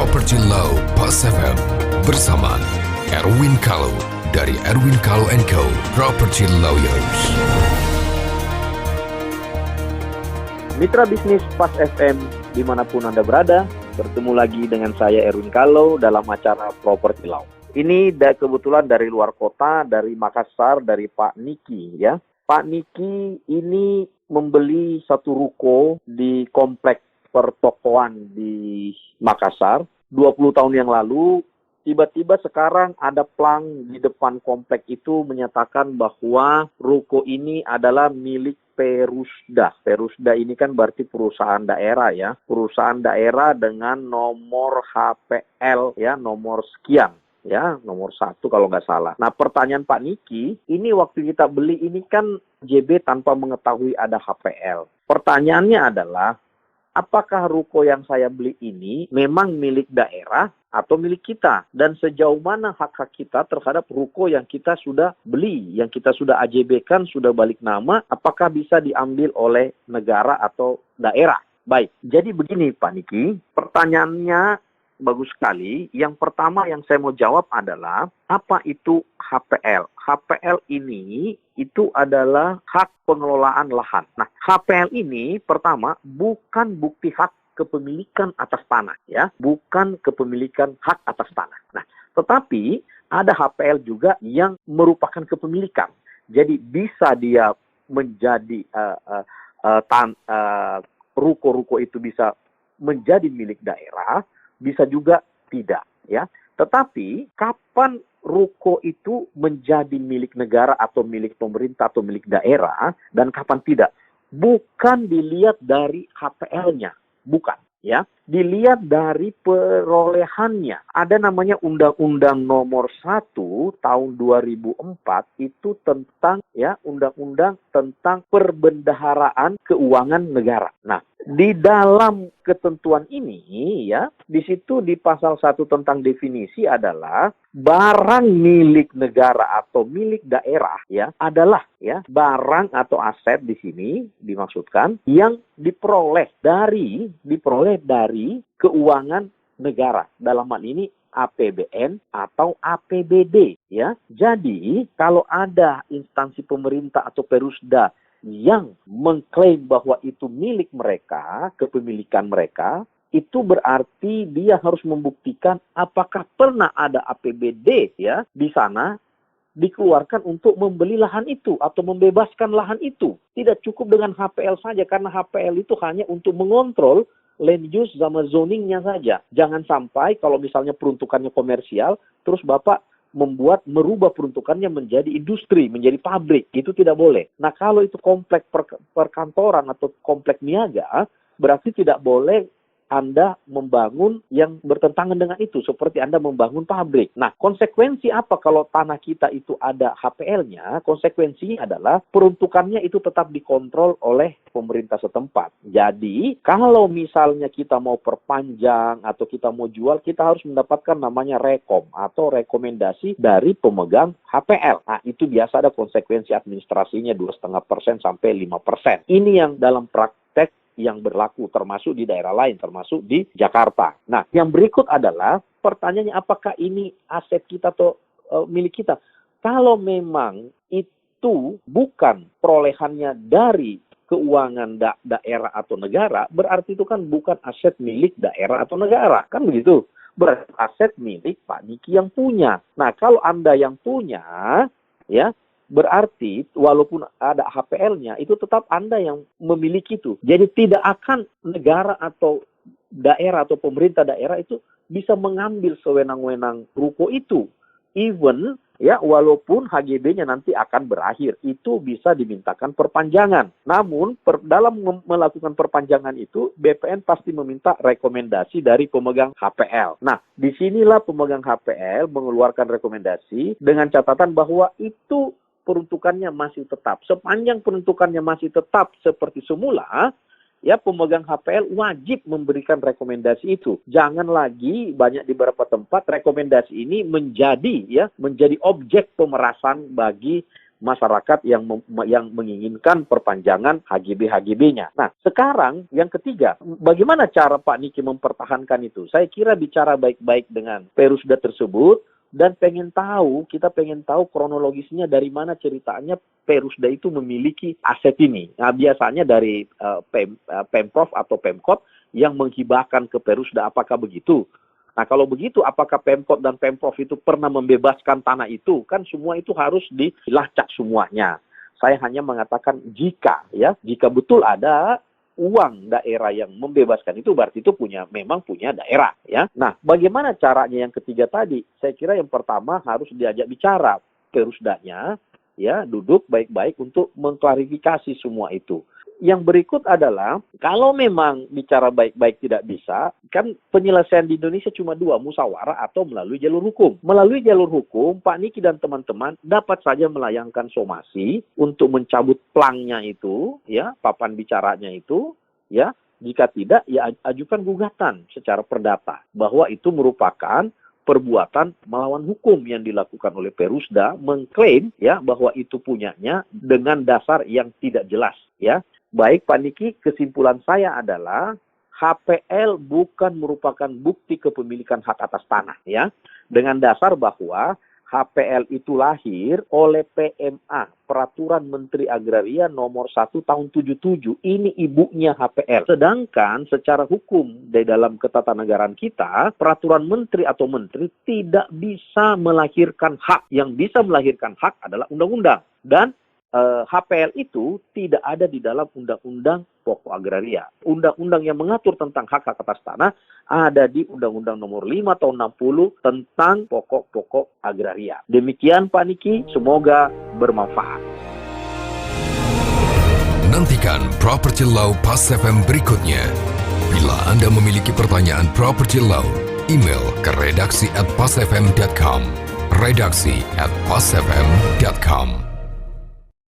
Property Law Pas FM bersama Erwin Kalau dari Erwin Kalau & Co. Property Lawyers. Mitra bisnis Pas FM dimanapun Anda berada, bertemu lagi dengan saya Erwin Kalau dalam acara Property Law. Ini kebetulan dari luar kota, dari Makassar, dari Pak Niki ya. Pak Niki ini membeli satu ruko di kompleks pertokoan di Makassar 20 tahun yang lalu. Tiba-tiba sekarang ada plang di depan kompleks itu menyatakan bahwa ruko ini adalah milik Perusda. Perusda ini kan berarti perusahaan daerah ya. Perusahaan daerah dengan nomor HPL ya, nomor sekian. Ya, nomor 1 kalau nggak salah. Nah, pertanyaan Pak Niki, ini waktu kita beli ini kan JB tanpa mengetahui ada HPL. Pertanyaannya adalah, apakah ruko yang saya beli ini memang milik daerah atau milik kita? Dan sejauh mana hak-hak kita terhadap ruko yang kita sudah beli, yang kita sudah AJB-kan, sudah balik nama, apakah bisa diambil oleh negara atau daerah? Baik, jadi begini Pak Niki, pertanyaannya bagus sekali. Yang pertama yang saya mau jawab adalah, apa itu HPL? HPL ini itu adalah hak pengelolaan lahan. Nah, HPL ini pertama bukan bukti hak kepemilikan atas tanah ya, bukan kepemilikan hak atas tanah. Nah, tetapi ada HPL juga yang merupakan kepemilikan. Jadi bisa dia menjadi ruko-ruko itu bisa menjadi milik daerah, bisa juga tidak ya. Tetapi kapan ruko itu menjadi milik negara atau milik pemerintah atau milik daerah dan kapan tidak? Bukan dilihat dari HPL-nya, bukan ya. Dilihat dari perolehannya. Ada namanya Undang-Undang Nomor 1 tahun 2004 itu tentang ya, undang-undang tentang perbendaharaan keuangan negara. Nah, di dalam ketentuan ini ya, di situ di pasal 1 tentang definisi adalah barang milik negara atau milik daerah ya, adalah ya barang atau aset di sini dimaksudkan yang diperoleh dari keuangan negara. Dalam hal ini APBN atau APBD ya. Jadi kalau ada instansi pemerintah atau Perusda yang mengklaim bahwa itu milik mereka, kepemilikan mereka, itu berarti dia harus membuktikan apakah pernah ada APBD ya di sana dikeluarkan untuk membeli lahan itu atau membebaskan lahan itu. Tidak cukup dengan HPL saja, karena HPL itu hanya untuk mengontrol land use sama zoningnya saja. Jangan sampai kalau misalnya peruntukannya komersial, terus Bapak merubah peruntukannya menjadi industri, menjadi pabrik. Itu tidak boleh. Nah, kalau itu kompleks perkantoran atau kompleks niaga, berarti tidak boleh Anda membangun yang bertentangan dengan itu, seperti Anda membangun pabrik. Nah, konsekuensi apa kalau tanah kita itu ada HPL-nya? Konsekuensinya adalah peruntukannya itu tetap dikontrol oleh pemerintah setempat. Jadi, kalau misalnya kita mau perpanjang atau kita mau jual, kita harus mendapatkan namanya rekom atau rekomendasi dari pemegang HPL. Nah, itu biasa ada konsekuensi administrasinya 2,5% sampai 5%. Ini yang dalam praktek yang berlaku termasuk di daerah lain, termasuk di Jakarta. Nah, yang berikut adalah pertanyaannya, apakah ini aset kita atau milik kita? Kalau memang itu bukan perolehannya dari keuangan daerah atau negara, berarti itu kan bukan aset milik daerah atau negara. Kan begitu? Berarti aset milik Pak Niki yang punya. Nah, kalau Anda yang punya, ya, berarti walaupun ada HPL-nya, itu tetap Anda yang memiliki itu. Jadi tidak akan negara atau daerah atau pemerintah daerah itu bisa mengambil sewenang-wenang ruko itu. Even ya, walaupun HGB-nya nanti akan berakhir, itu bisa dimintakan perpanjangan. Namun dalam melakukan perpanjangan itu, BPN pasti meminta rekomendasi dari pemegang HPL. Nah, disinilah pemegang HPL mengeluarkan rekomendasi dengan catatan bahwa itu peruntukannya masih tetap. Sepanjang peruntukannya masih tetap seperti semula, ya pemegang HPL wajib memberikan rekomendasi itu. Jangan lagi banyak di beberapa tempat rekomendasi ini menjadi objek pemerasan bagi masyarakat yang menginginkan perpanjangan HGB-HGB-nya. Nah, sekarang yang ketiga, bagaimana cara Pak Niki mempertahankan itu? Saya kira bicara baik-baik dengan Perusda tersebut, dan kita pengen tahu kronologisnya dari mana ceritanya Perusda itu memiliki aset ini. Nah, biasanya dari Pemprov atau Pemkot yang menghibahkan ke Perusda, apakah begitu? Nah, kalau begitu, apakah Pemkot dan Pemprov itu pernah membebaskan tanah itu? Kan semua itu harus dilacak semuanya. Saya hanya mengatakan jika betul ada uang daerah yang membebaskan itu, berarti itu memang punya daerah, ya. Nah, bagaimana caranya yang ketiga tadi? Saya kira yang pertama harus diajak bicara Perusdanya, ya, duduk baik-baik untuk mengklarifikasi semua itu. Yang berikut adalah, kalau memang bicara baik-baik tidak bisa, kan penyelesaian di Indonesia cuma dua, musyawarah atau melalui jalur hukum. Melalui jalur hukum, Pak Niki dan teman-teman dapat saja melayangkan somasi untuk mencabut plangnya itu, ya, papan bicaranya itu, ya. Jika tidak, ya ajukan gugatan secara perdata bahwa itu merupakan perbuatan melawan hukum yang dilakukan oleh Perusda, mengklaim, ya, bahwa itu punyanya dengan dasar yang tidak jelas, ya. Baik Pak Niki, kesimpulan saya adalah HPL bukan merupakan bukti kepemilikan hak atas tanah, ya. Dengan dasar bahwa HPL itu lahir oleh PMA, Peraturan Menteri Agraria nomor 1 tahun 77. Ini ibunya HPL. Sedangkan secara hukum di dalam ketatanegaraan kita, peraturan menteri atau menteri tidak bisa melahirkan hak. Yang bisa melahirkan hak adalah undang-undang. Dan HPL itu tidak ada di dalam Undang-Undang Pokok Agraria. Undang-undang yang mengatur tentang hak-hak atas tanah ada di Undang-Undang nomor 5 tahun 60 tentang pokok-pokok agraria. Demikian Pak Niki, semoga bermanfaat. Nantikan Property Law Pas FM berikutnya. Bila Anda memiliki pertanyaan Property Law, email ke redaksi@pasfm.com. redaksi@pasfm.com